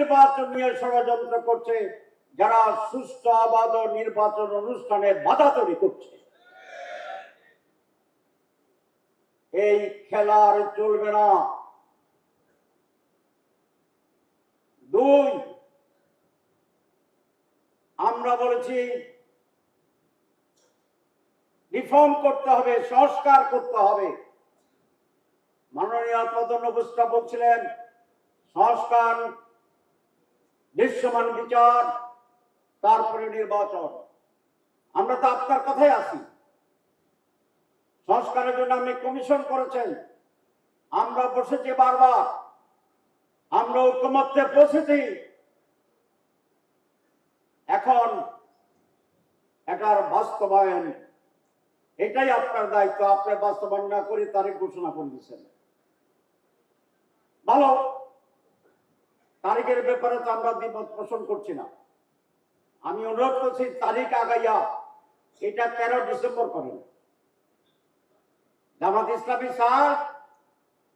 নির্বাচন নিয়ে ষড়যন্ত্র করছে, যারা সুষ্ঠু অবাধ নির্বাচন অনুষ্ঠানে বাধা তৈরি করছে। এই খেলা আর চলবে না। দুই, আমরা বলেছি রিফর্ম করতে হবে, সংস্কার করতে হবে। মাননীয় প্রধান উপদেষ্টা বলছিলেন সংস্কার, দৃশ্যমান বিচার, তারপরে নির্বাচন। আমরা তো আপনার কথাই আছি। সংস্কারের জন্য আপনি কমিশন করেছেন, আমরা বসেছি বারবার, আমরা ঐকমত্যে পৌঁছেছি। এখন এটার বাস্তবায়ন, এটাই আপনার দায়িত্ব। আপনি বাস্তবায়ন না করে তারিখ ঘোষণা করে দিচ্ছেন। ভালো, তারিখের ব্যাপারে তো আমরা দ্বিমত পোষণ করছি না। আমি অনুরোধ করছি তারিখ আগাইয়া এটা 13 ডিসেম্বর করেন। জামাত ইসলামী স্যার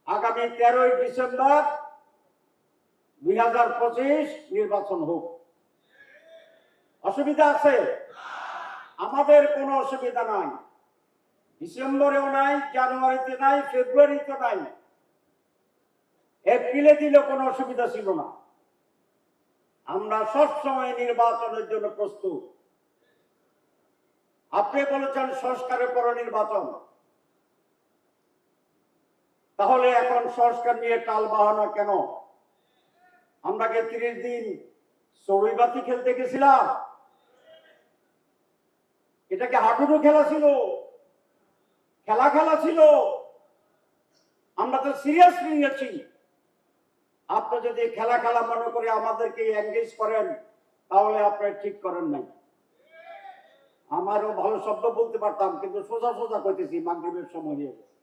আগামী 13 ডিসেম্বর 2025 নির্বাচন হোক। অসুবিধা আছে? আমাদের কোনো অসুবিধা নাই। ডিসেম্বরেও নাই, জানুয়ারিতে নাই, ফেব্রুয়ারিতে নাই, এপ্রিলে দিলেও কোনো অসুবিধা ছিল না। আমরা সবসময় নির্বাচনের জন্য প্রস্তুত। আপনি বলেছেন সংস্কারের পর নির্বাচন, তাহলে এখন সংস্কার নিয়ে টাল বাহানা কেন? আমরা কি 30 দিন চড়ুইবাতি খেলতে গেছিলাম? এটা কি হাডুডু খেলা ছিল? খেলা ছিল? আমরা তো সিরিয়াসলি নিয়েছি। আপনি যদি খেলা মনে করে আমাদেরকে এনগেজ করেন, তাহলে আপনি ঠিক করেন নাই। আমারও ভালো শব্দ বলতে পারতাম, কিন্তু সোজা কইতেছি, মাগরিবের সময় হয়ে গেছে।